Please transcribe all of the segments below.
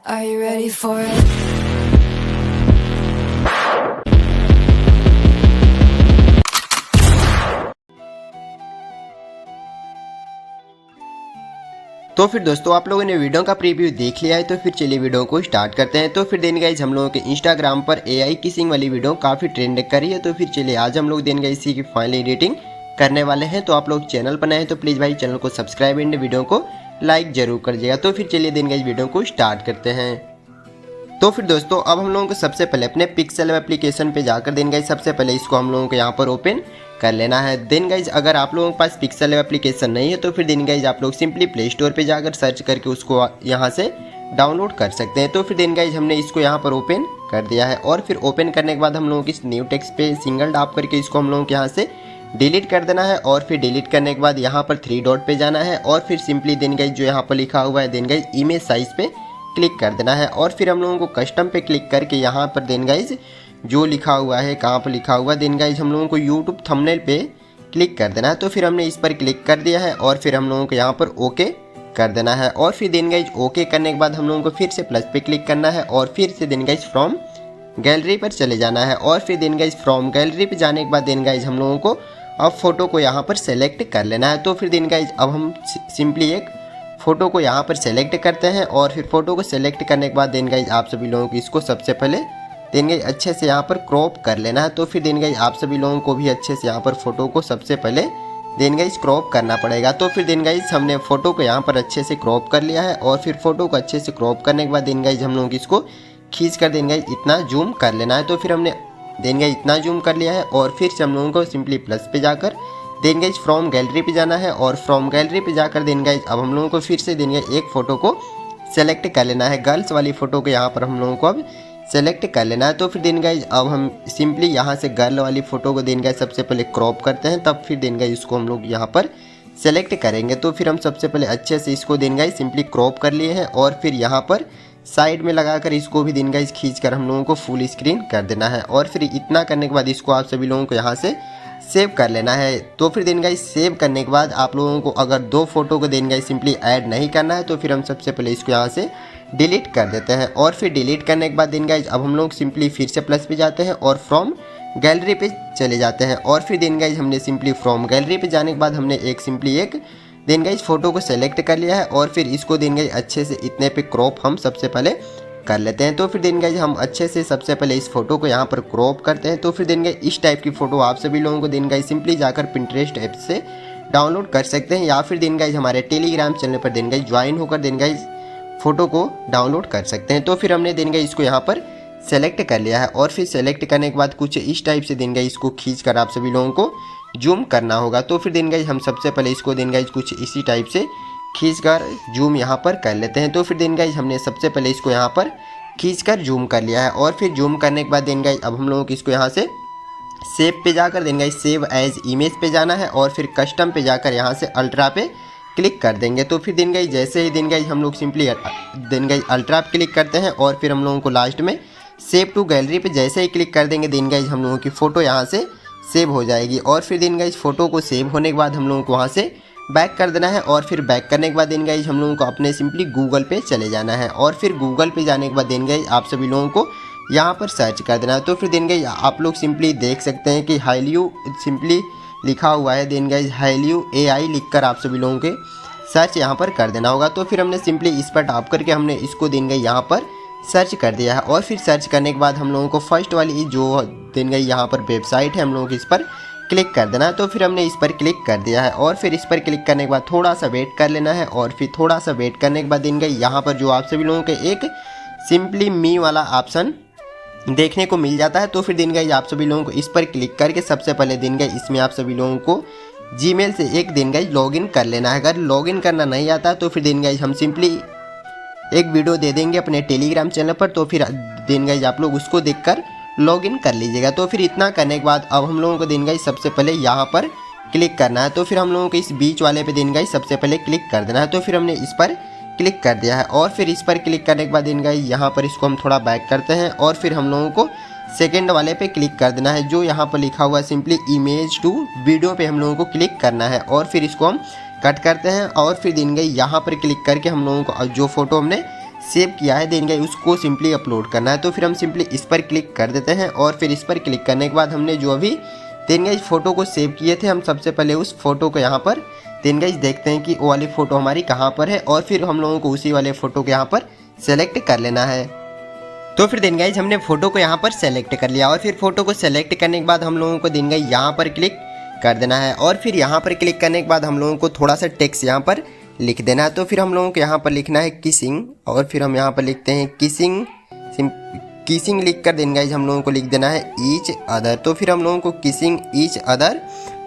Are you ready for it? तो फिर दोस्तों आप लोगों ने वीडियो का प्रीव्यू देख लिया है, तो फिर चलिए वीडियो को स्टार्ट करते हैं। तो फिर देन गाइज हम लोगों के इंस्टाग्राम पर एआई किसिंग वाली वीडियो काफ़ी ट्रेंड कर रही है। तो फिर चलिए आज हम लोग देन गाइज इसी की फाइनल एडिटिंग करने वाले हैं। तो आप लोग चैनल पर नए हैं तो प्लीज़ भाई चैनल को सब्सक्राइब एंड वीडियो को लाइक जरूर कर दीजिएगा। तो फिर चलिए देन गाइज वीडियो को स्टार्ट करते हैं। तो फिर दोस्तों अब हम लोगों को सबसे पहले अपने पिक्सेल एप्लीकेशन पे जाकर देन गाइज सबसे पहले इसको हम लोगों को यहाँ पर ओपन कर लेना है। देन गाइज अगर आप लोगों के पास पिक्सेल एप्लीकेशन नहीं है तो फिर देन गाइज आप लोग सिंपली प्ले स्टोर पे जाकर सर्च करके उसको यहाँ से डाउनलोड कर सकते हैं। तो फिर देन गाइज हमने इसको यहाँ पर ओपन कर दिया है और फिर ओपन करने के बाद हम लोगों की इस न्यू टेक्स्ट पे सिंगल टैप करके इसको हम लोगों को यहाँ से डिलीट कर देना है। और फिर डिलीट करने के बाद यहाँ पर 3 डॉट पे जाना है और फिर सिंपली देन गाइज जो यहाँ पर लिखा हुआ है देन गाइज इमेज साइज पे क्लिक कर देना है। और फिर हम लोगों को कस्टम पे क्लिक करके यहाँ पर देन गाइज जो लिखा हुआ है कहाँ पर लिखा हुआ है देन गाइज हम लोगों को यूट्यूब थंबनेल पे क्लिक कर देना है। तो फिर हमने इस पर क्लिक कर दिया है और फिर हम लोगों को यहाँ पर ओके कर देना है। और फिर देन गाइज ओके करने के बाद हम लोगों को फिर से प्लस पे क्लिक करना है और फिर से देन गाइज फ्रॉम गैलरी पर चले जाना है। और फिर देन गाइज फ्रॉम गैलरी पे जाने के बाद देन गाइज हम लोगों को अब फोटो को यहाँ पर सेलेक्ट कर लेना है। तो फिर देन गाइज अब हम सिंपली एक फ़ोटो को यहाँ पर सेलेक्ट करते हैं और फिर फ़ोटो को सेलेक्ट करने के बाद देन गाइज आप सभी लोगों को इसको सबसे पहले देन गाइज अच्छे से यहाँ पर क्रॉप कर लेना है। तो फिर देन गाइज आप सभी लोगों को भी अच्छे से यहाँ पर फ़ोटो को सबसे पहले देन गाइज क्रॉप करना पड़ेगा। तो फिर देन गाइज हमने फ़ोटो को यहाँ पर अच्छे से क्रॉप कर लिया है और फिर फ़ोटो को अच्छे से क्रॉप करने के बाद देन गाइज हम लोगों को इसको खींच कर देन गाइज इतना जूम कर लेना है। तो फिर हमने देन गाइज इतना जूम कर लिया है और फिर से हम लोगों को सिंपली प्लस पे जाकर देन गाइज फ्रॉम गैलरी पे जाना है और फ्रॉम गैलरी पे जाकर देन गाइज अब हम लोगों को फिर से देन गाइज एक फ़ोटो को सेलेक्ट कर लेना है। गर्ल्स वाली फ़ोटो को यहाँ पर हम लोगों को अब सेलेक्ट कर लेना है। तो फिर देन गाइज अब हम सिंपली यहाँ से गर्ल वाली फ़ोटो को देन गाइज सबसे पहले क्रॉप करते हैं, तब फिर देन गाइज इसको हम लोग यहाँ पर सेलेक्ट करेंगे। तो फिर हम सबसे पहले अच्छे से इसको देन गाइज सिंपली क्रॉप कर लिए हैं और फिर यहाँ पर साइड में लगाकर इसको भी देन गाइज खींच कर हम लोगों को फुल स्क्रीन कर देना है। और फिर इतना करने के बाद इसको आप सभी लोगों को यहाँ से सेव कर लेना है। तो फिर देन गाइज सेव करने के बाद आप लोगों को अगर 2 फोटो को देन गाइज सिंपली ऐड नहीं करना है तो फिर हम सबसे पहले इसको यहाँ से डिलीट कर देते हैं। और फिर डिलीट करने के बाद देन गाइज अब हम लोग सिंपली फिर से प्लस पे जाते हैं और फ्रॉम गैलरी पे चले जाते हैं। और फिर देन गाइज हमने सिंपली फ्रॉम गैलरी पे जाने के बाद हमने एक देन गाइज फ़ोटो को सेलेक्ट कर लिया है और फिर इसको देन गाइज अच्छे से इतने पे क्रॉप हम सबसे पहले कर लेते हैं। तो फिर देन गाइज हम अच्छे से सबसे पहले इस फोटो को यहाँ पर क्रॉप करते हैं। तो फिर देन गाइज इस टाइप की फ़ोटो आप सभी लोगों को देन गाइज सिंपली जाकर पिंटरेस्ट ऐप से डाउनलोड कर सकते हैं या फिर देन गाइज हमारे टेलीग्राम चैनल पर देन गाइज ज्वाइन होकर देन गाइज फ़ोटो को डाउनलोड कर सकते हैं। तो फिर हमने देन गाइज इसको यहाँ पर सेलेक्ट कर लिया है और फिर सेलेक्ट करने के बाद कुछ इस टाइप से देन गाइज इसको खींच कर आप सभी लोगों को जूम करना होगा। तो फिर देन गाइज हम सबसे पहले इसको देन गाइज कुछ इसी टाइप से खींचकर जूम यहाँ पर कर लेते हैं। तो फिर देन गाइज हमने सबसे पहले इसको यहाँ पर खींचकर जूम कर लिया है और फिर जूम करने के बाद देन गाइज अब हम लोगों को इसको यहाँ से सेव पे जाकर then guys save as image पे जाना है और फिर कस्टम पे जाकर यहाँ से अल्ट्रा पे क्लिक कर देंगे। तो फिर देन गाइज जैसे ही देन गाइज हम लोग सिंपली देन गाइज अल्ट्रा पे क्लिक करते हैं और फिर हम लोगों को लास्ट में सेव टू गैलरी पे जैसे ही क्लिक कर देंगे देन गाइज हम लोगों की फ़ोटो यहाँ से सेव हो जाएगी। और फिर देन गाइज फ़ोटो को सेव होने के बाद हम लोगों को वहाँ से बैक कर देना है और फिर बैक करने के बाद देन गाइज हम लोगों को अपने सिंपली गूगल पे चले जाना है और फिर गूगल पे जाने के बाद देन गाइज आप सभी लोगों को यहाँ पर सर्च कर देना है। तो फिर देन गाइज आप लोग सिंपली देख सकते हैं कि हाईल्यू सिंपली लिखा हुआ है देन गाइज हाईल्यू एआई लिखकर आप सभी लोगों के सर्च यहाँ पर कर देना होगा। तो फिर हमने सिंपली इस पर टैप करके हमने इसको देन गाइज यहाँ पर सर्च कर दिया है और फिर सर्च करने के बाद हम लोगों को फर्स्ट वाली जो देन गाइज यहाँ पर वेबसाइट है हम लोगों को इस पर क्लिक कर देना है। तो फिर हमने इस पर क्लिक कर दिया है और फिर इस पर क्लिक करने के बाद थोड़ा सा वेट कर लेना है और फिर थोड़ा सा वेट करने के बाद देन गाइज यहाँ पर जो आप सभी लोगों के एक सिंपली मी वाला ऑप्शन देखने को मिल जाता है। तो फिर देन गाइज आप सभी लोगों को इस पर क्लिक करके सबसे पहले देन गाइज इसमें आप सभी लोगों को जीमेल से एक देन गाइज लॉगिन कर लेना है। अगर लॉगिन करना नहीं आता तो फिर देन गाइज हम सिंपली एक वीडियो दे देंगे अपने टेलीग्राम चैनल पर, तो फिर देन गाइज आप लोग उसको देखकर लॉगिन कर लीजिएगा। तो फिर इतना करने के बाद अब हम लोगों को देन गाइज सबसे पहले यहाँ पर क्लिक करना है। तो फिर हम लोगों को इस बीच वाले पे देन गाइज सबसे पहले क्लिक कर देना है। तो फिर हमने इस पर क्लिक कर दिया है और फिर इस पर क्लिक करने के बाद देन गाइज यहाँ पर इसको हम थोड़ा बैक करते हैं और फिर हम लोगों को सेकेंड वाले पे क्लिक कर देना है जो यहाँ पर लिखा हुआ है सिंपली इमेज टू वीडियो पे हम लोगों को क्लिक करना है और फिर इसको हम कट करते हैं और फिर देन गाइज यहाँ पर क्लिक करके हम लोगों को जो फोटो हमने सेव किया है देन गाइस उसको सिंपली अपलोड करना है। तो फिर हम सिंपली इस पर क्लिक कर देते हैं और फिर इस पर क्लिक करने के बाद हमने जो अभी देन गाइस फ़ोटो को सेव किए थे, हम सबसे पहले उस फ़ोटो को यहाँ पर देन गाइस देखते हैं कि वो वाली फ़ोटो हमारी कहाँ पर है और फिर हम लोगों को उसी वाले फ़ोटो को यहाँ पर सेलेक्ट कर लेना है। तो फिर देन गाइस हमने फ़ोटो को यहाँ पर सेलेक्ट कर लिया और फिर फ़ोटो को सेलेक्ट करने के बाद हम लोगों को देन गाइस यहाँ पर क्लिक कर देना है और फिर यहाँ पर क्लिक करने के बाद हम लोगों को थोड़ा सा टेक्स्ट यहाँ पर लिख देना है। तो फिर हम लोगों को यहाँ पर लिखना है किसिंग और फिर हम यहाँ पर लिखते हैं किसिंग लिख कर देन गाइस हम लोगों को लिख देना है ईच अदर। तो फिर हम लोगों को किसिंग ईच अदर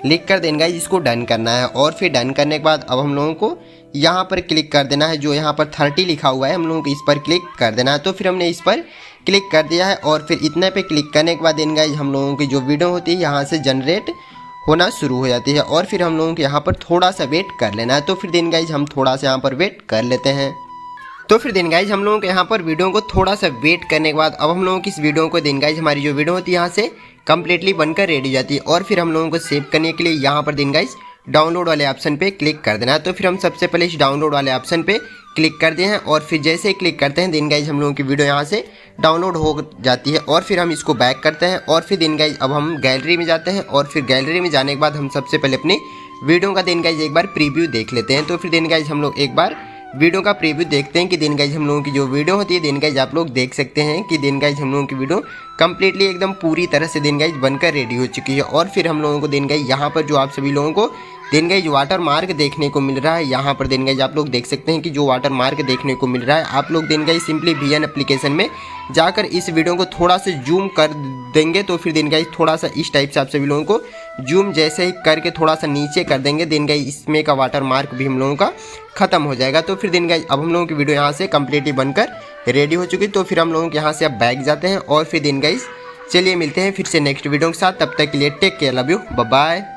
लिख कर देन गाइस इसको डन करना है और फिर डन करने के बाद अब हम लोगों को यहाँ पर क्लिक कर देना है, जो यहाँ पर 30 लिखा हुआ है हम लोगों को इस पर क्लिक कर देना है। तो फिर हमने इस पर क्लिक कर दिया है और फिर इतने पे क्लिक करने के बाद देन गाइस हम लोगों की जो वीडियो होती है यहाँ से जनरेट होना शुरू हो जाती है और फिर हम लोगों को यहाँ पर थोड़ा सा वेट कर लेना है। तो फिर देन गाइस हम थोड़ा सा यहाँ पर वेट कर लेते हैं। तो फिर देन गाइस हम लोगों को यहाँ पर वीडियो को थोड़ा सा वेट करने के बाद अब हम लोगों की इस वीडियो को देन गाइस हमारी जो वीडियो होती है यहाँ से कम्प्लीटली बनकर रेडी हो जाती है और फिर हम लोगों को सेव करने के लिए यहाँ पर देन गाइस डाउनलोड वाले ऑप्शन पे क्लिक कर देना है। तो फिर हम सबसे पहले इस डाउनलोड वाले ऑप्शन पे क्लिक कर दिए हैं और फिर जैसे ही क्लिक करते हैं देन गाइस हम लोगों की वीडियो यहाँ से डाउनलोड हो जाती है और फिर हम इसको बैक करते हैं और फिर देन गाइस अब हम गैलरी में जाते हैं और फिर गैलरी में जाने के बाद हम सबसे पहले अपनी वीडियो का देन गाइस एक बार प्रीव्यू देख लेते हैं। तो फिर देन गाइस हम लोग एक बार वीडियो का प्रीव्यू देखते हैं कि देन गाइस हम लोगों की जो वीडियो होती है देन गाइस आप लोग देख सकते हैं कि देन गाइस हम लोगों की वीडियो कंप्लीटली एकदम पूरी तरह से देन गाइस बनकर रेडी हो चुकी है। और फिर हम लोगों को देन गाइस यहाँ पर जो आप सभी लोगों को देन गाइस वाटर मार्क देखने को मिल रहा है, यहाँ पर देन गाइस आप लोग देख सकते हैं कि जो वाटर मार्क देखने को मिल रहा है आप लोग then guys simply VN application में जाकर इस वीडियो को थोड़ा सा जूम कर देंगे। तो फिर देन गाइस थोड़ा सा इस टाइप से आप सभी लोगों को जूम जैसे ही करके थोड़ा सा नीचे कर देंगे देन गाइस इसमें का वाटर मार्क भी हम लोगों का खत्म हो जाएगा। तो फिर देन गाइस अब हम लोगों की वीडियो यहाँ से कम्प्लीटली बनकर रेडी हो चुकी। तो फिर हम लोगों के यहाँ से अब बैक जाते हैं और फिर देन गाइस चलिए मिलते हैं फिर से नेक्स्ट वीडियो के साथ। तब तक के लिए take care, love you, bye bye.